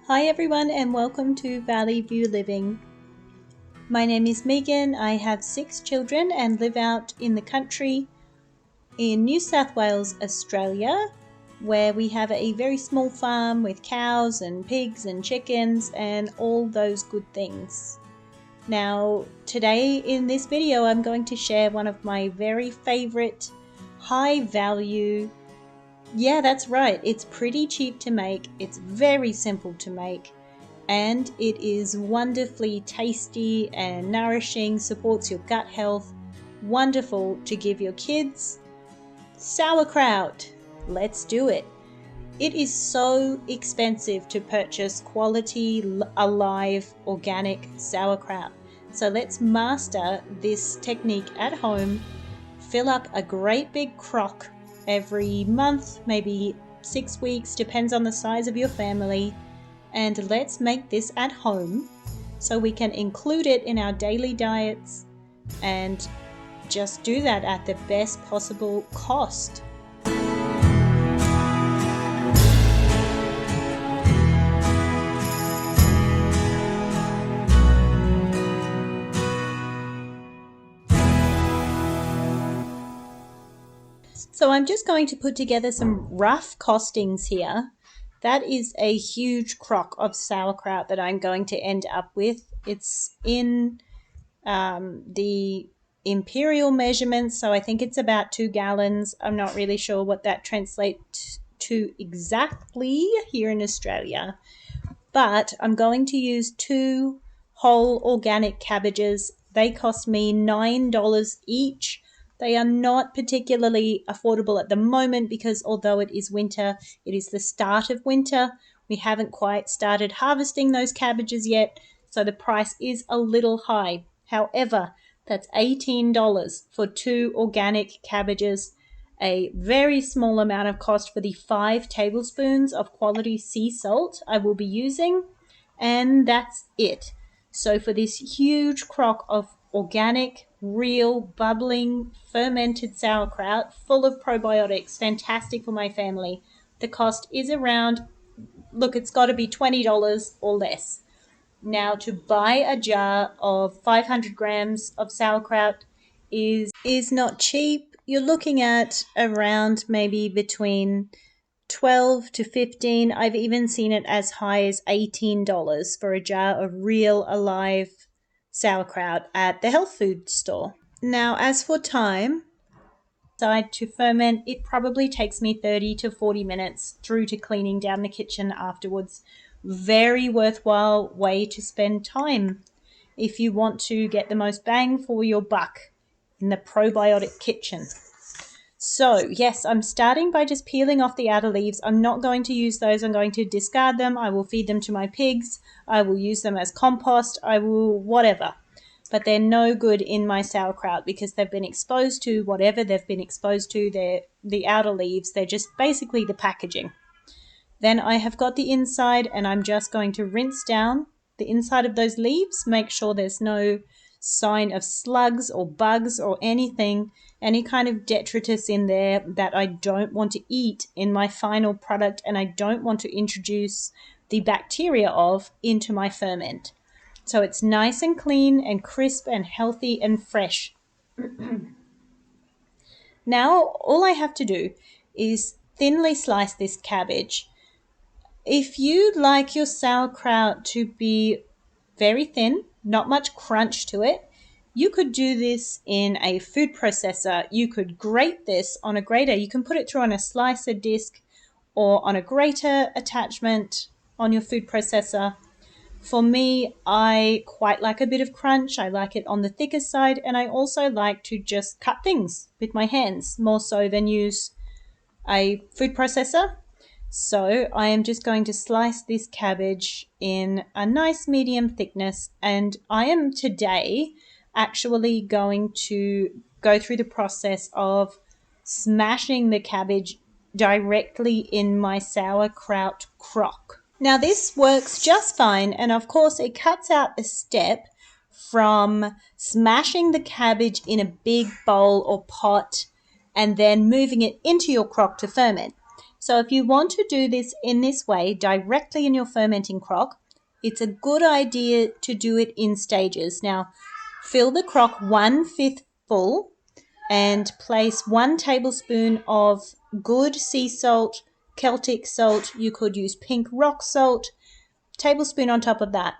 Hi everyone and welcome to Valley View Living. My name is Megan. I have 6 children and live out in the country in New South Wales, Australia, where we have a very small farm with cows and pigs and chickens and all those good things. Now, today in this video, I'm going to share one of my very favorite high value. Yeah, that's right. It's pretty cheap to make. It's very simple to make. And it is wonderfully tasty and nourishing, supports your gut health. Wonderful to give your kids. Sauerkraut. Let's do it. It is so expensive to purchase quality, alive, organic sauerkraut. So let's master this technique at home. Fill up a great big crock every month, maybe 6 weeks, depends on the size of your family. And let's make this at home so we can include it in our daily diets and just do that at the best possible cost. So I'm just going to put together some rough costings here. That is a huge crock of sauerkraut that I'm going to end up with. It's in the imperial measurements, so I think it's about 2 gallons. I'm not really sure what that translates to exactly here in Australia, but I'm going to use 2 whole organic cabbages. They cost me $9 each. They are not particularly affordable at the moment because although it is winter, it is the start of winter. We haven't quite started harvesting those cabbages yet, so the price is a little high. However, that's $18 for 2 organic cabbages, a very small amount of cost for the 5 tablespoons of quality sea salt I will be using, and that's it. So for this huge crock of organic, real, bubbling, fermented sauerkraut full of probiotics, fantastic for my family, the cost is around, look, it's got to be $20 or less. Now, to buy a jar of 500 grams of sauerkraut is not cheap. You're looking at around maybe between 12 to 15. I've even seen it as high as $18 for a jar of real alive sauerkraut at the health food store. Now, as for time, to ferment, it probably takes me 30 to 40 minutes through to cleaning down the kitchen afterwards. Very worthwhile way to spend time if you want to get the most bang for your buck in the probiotic kitchen. So yes, I'm starting by just peeling off the outer leaves. I'm not going to use those. I'm going to discard them. I will feed them to my pigs. I will use them as compost. I will whatever. But they're no good in my sauerkraut because they've been exposed to whatever they've been exposed to. They're the outer leaves. They're just basically the packaging. Then I have got the inside and I'm just going to rinse down the inside of those leaves. Make sure there's no sign of slugs or bugs or anything, any kind of detritus in there that I don't want to eat in my final product and I don't want to introduce the bacteria of into my ferment. So it's nice and clean and crisp and healthy and fresh. Now all I have to do is thinly slice this cabbage. If you like your sauerkraut to be very thin, not much crunch to it, you could do this in a food processor. You could grate this on a grater. You can put it through on a slicer disc or on a grater attachment on your food processor. For me, I quite like a bit of crunch. I like it on the thicker side, and I also like to just cut things with my hands more so than use a food processor. So I am just going to slice this cabbage in a nice medium thickness, and I am today actually going to go through the process of smashing the cabbage directly in my sauerkraut crock. Now this works just fine, and of course it cuts out the step from smashing the cabbage in a big bowl or pot and then moving it into your crock to ferment. So if you want to do this in this way directly in your fermenting crock, it's a good idea to do it in stages. Now, fill the crock 1/5 full and place 1 tablespoon of good sea salt, Celtic salt. You could use pink rock salt, tablespoon on top of that.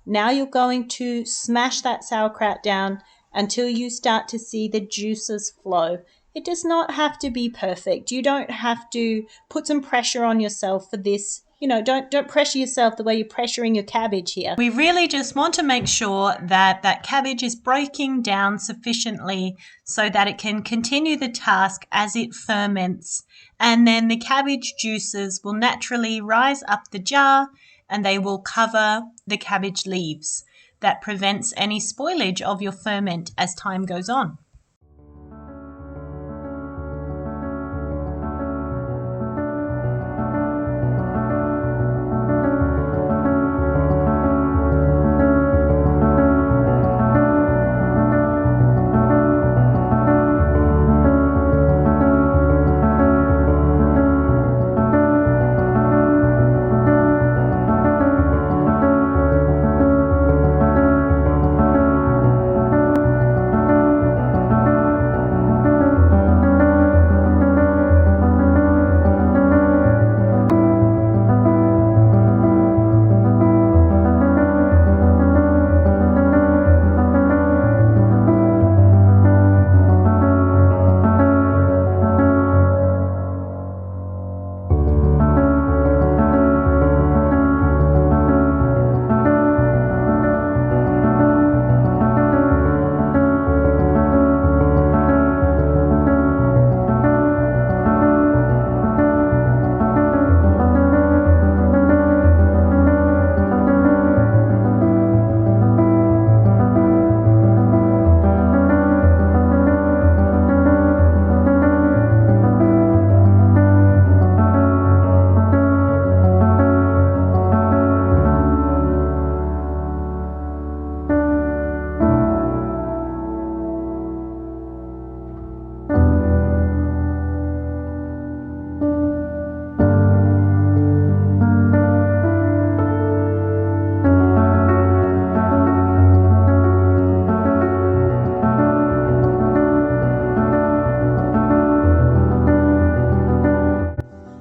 Now you're going to smash that sauerkraut down until you start to see the juices flow. It does not have to be perfect. You don't have to put some pressure on yourself for this. You know, don't pressure yourself the way you're pressuring your cabbage here. We really just want to make sure that that cabbage is breaking down sufficiently so that it can continue the task as it ferments. And then the cabbage juices will naturally rise up the jar and they will cover the cabbage leaves. That prevents any spoilage of your ferment as time goes on.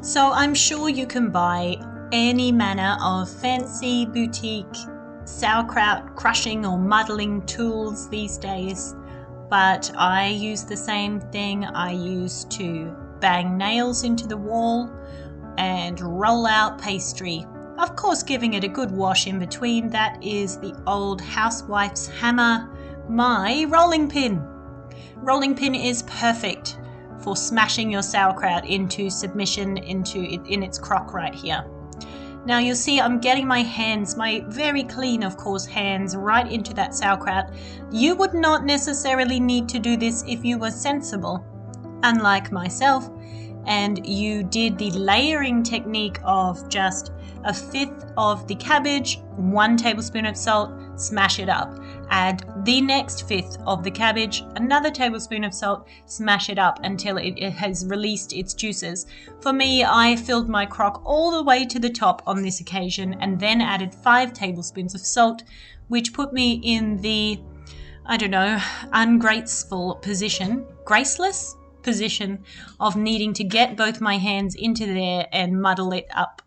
So I'm sure you can buy any manner of fancy boutique sauerkraut crushing or muddling tools these days, but I use the same thing I used to bang nails into the wall and roll out pastry. Of course, giving it a good wash in between. That is the old housewife's hammer, my rolling pin. Rolling pin is perfect for smashing your sauerkraut into submission in its crock right here. Now you'll see I'm getting my hands, my very clean of course hands, right into that sauerkraut. You would not necessarily need to do this if you were sensible, unlike myself, and you did the layering technique of just 1/5 of the cabbage, 1 tablespoon of salt, smash it up. Add the next 1/5 of the cabbage, another tablespoon of salt, smash it up until it has released its juices. For me, I filled my crock all the way to the top on this occasion and then added 5 tablespoons of salt, which put me in the, I don't know, ungraceful position, graceless position of needing to get both my hands into there and muddle it up,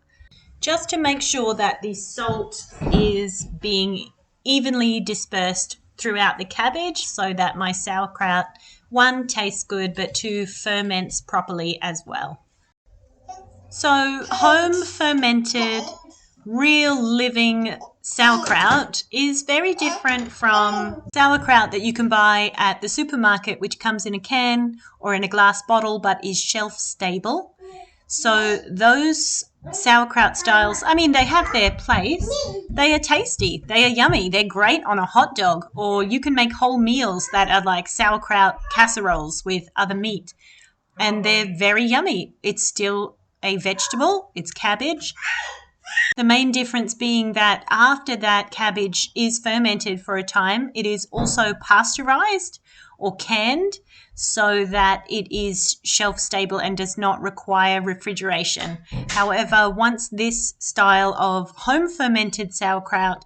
just to make sure that the salt is being evenly dispersed throughout the cabbage so that my sauerkraut, 1, tastes good, but 2, ferments properly as well. So home fermented, real living sauerkraut is very different from sauerkraut that you can buy at the supermarket, which comes in a can or in a glass bottle but is shelf stable. So those sauerkraut styles, I mean, they have their place. They are tasty. They are yummy. They're great on a hot dog, or you can make whole meals that are like sauerkraut casseroles with other meat, and they're very yummy. It's still a vegetable. It's cabbage. The main difference being that after that cabbage is fermented for a time, it is also pasteurized, or canned so that it is shelf stable and does not require refrigeration. However, once this style of home fermented sauerkraut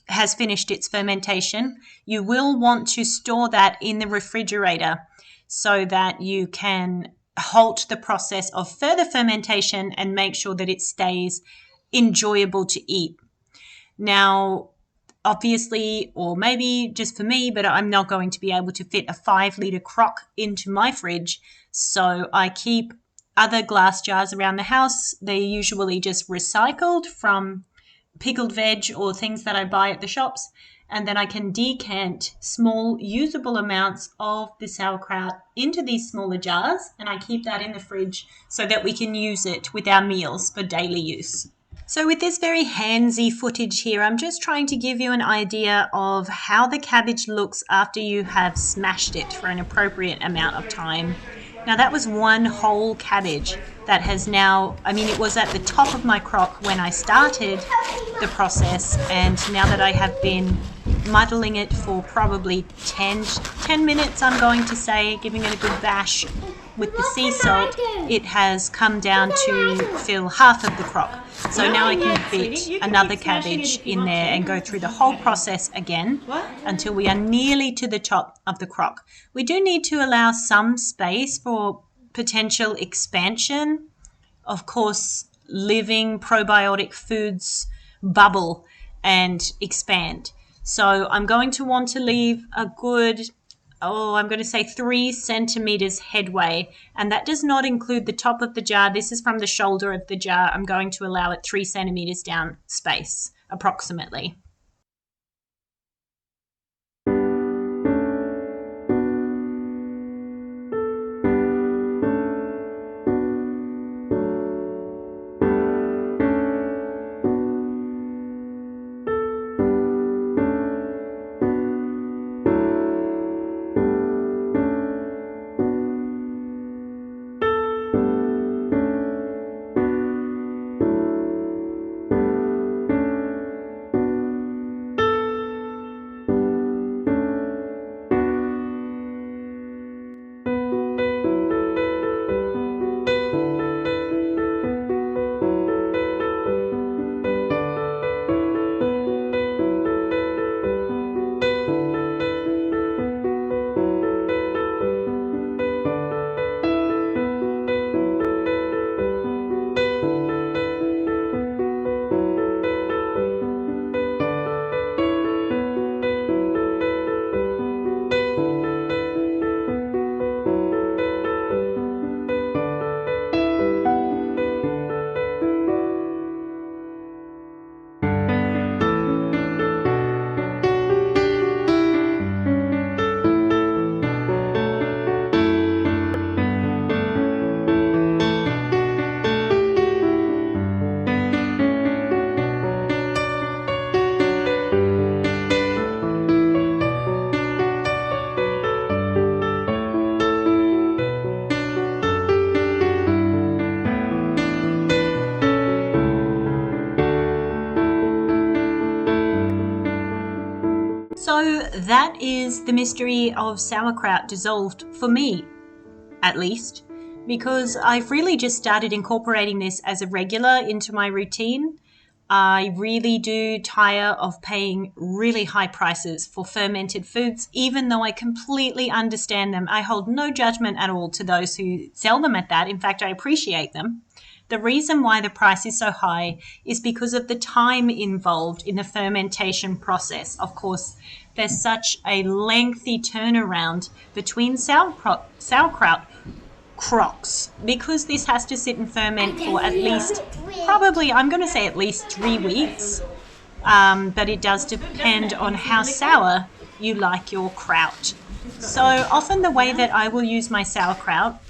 has finished its fermentation, you will want to store that in the refrigerator so that you can halt the process of further fermentation and make sure that it stays enjoyable to eat. Now, obviously, or maybe just for me, but I'm not going to be able to fit a 5-litre crock into my fridge. So I keep other glass jars around the house. They're usually just recycled from pickled veg or things that I buy at the shops. And then I can decant small usable amounts of the sauerkraut into these smaller jars. And I keep that in the fridge so that we can use it with our meals for daily use. So with this very handsy footage here, I'm just trying to give you an idea of how the cabbage looks after you have smashed it for an appropriate amount of time. Now that was one whole cabbage that has now, it was at the top of my crock when I started the process, and now that I have been muddling it for probably 10 minutes, I'm going to say, giving it a good bash with the sea salt, it has come down to fill half of the crock. So now I can fit another cabbage in there and go through the whole process again until we are nearly to the top of the crock. We do need to allow some space for potential expansion. Of course, living probiotic foods bubble and expand. So I'm going to want to leave a good, I'm going to say 3 centimeters headway, and that does not include the top of the jar. This is from the shoulder of the jar. I'm going to allow it 3 centimeters down space, approximately. So that is the mystery of sauerkraut dissolved, for me at least, because I've really just started incorporating this as a regular into my routine. I really do tire of paying really high prices for fermented foods, even though I completely understand them. I hold no judgment at all to those who sell them at that. In fact, I appreciate them. The reason why the price is so high is because of the time involved in the fermentation process. Of course, there's such a lengthy turnaround between sauerkraut crocks, because this has to sit and ferment for at least, probably, I'm going to say at least 3 weeks, but it does depend on how sour you like your kraut. So often the way that I will use my sauerkraut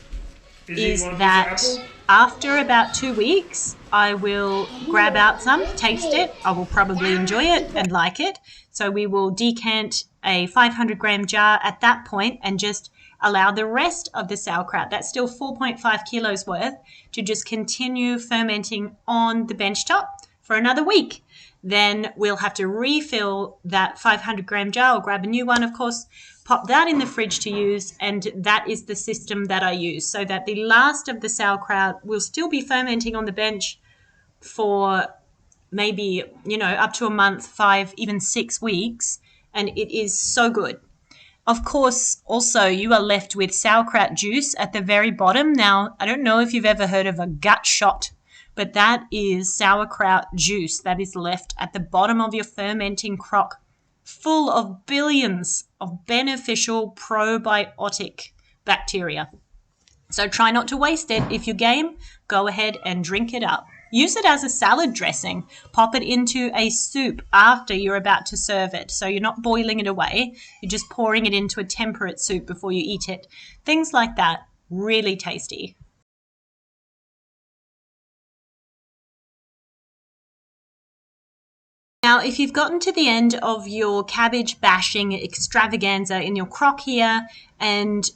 is that after about 2 weeks, I will grab out some, taste it. I will probably enjoy it and like it. So we will decant a 500 gram jar at that point and just allow the rest of the sauerkraut, that's still 4.5 kilos worth, to just continue fermenting on the benchtop for another week. Then we'll have to refill that 500-gram jar, or grab a new one, of course, pop that in the fridge to use, and that is the system that I use, so that the last of the sauerkraut will still be fermenting on the bench for maybe, up to a month, 5, even 6 weeks, and it is so good. Of course, also, you are left with sauerkraut juice at the very bottom. Now, I don't know if you've ever heard of a gut shot, but that is sauerkraut juice that is left at the bottom of your fermenting crock, full of billions of beneficial probiotic bacteria. So try not to waste it. If you're game, go ahead and drink it up. Use it as a salad dressing. Pop it into a soup after you're about to serve it. So you're not boiling it away. You're just pouring it into a temperate soup before you eat it. Things like that. Really tasty. Now, if you've gotten to the end of your cabbage bashing extravaganza in your crock here, and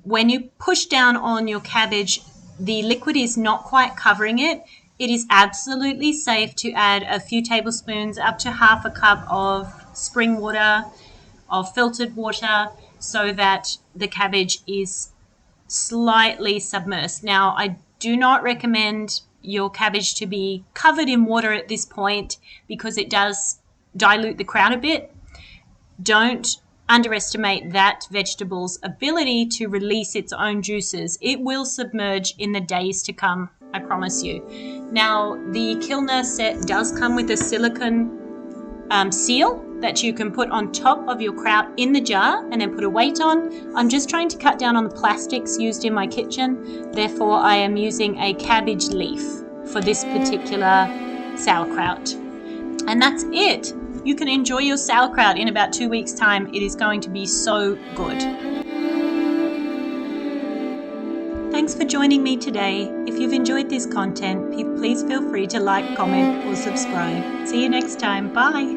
when you push down on your cabbage, the liquid is not quite covering it, it is absolutely safe to add a few tablespoons, up to half a cup of spring water, of filtered water, so that the cabbage is slightly submersed. Now, I do not recommend your cabbage to be covered in water at this point, because it does dilute the kraut a bit. Don't underestimate that vegetable's ability to release its own juices. It will submerge in the days to come, I promise you. Now, the Kilner set does come with a silicone seal that you can put on top of your kraut in the jar and then put a weight on. I'm just trying to cut down on the plastics used in my kitchen. Therefore, I am using a cabbage leaf for this particular sauerkraut. And that's it. You can enjoy your sauerkraut in about 2 weeks' time. It is going to be so good. Thanks for joining me today. If you've enjoyed this content, please feel free to like, comment, or subscribe. See you next time. Bye.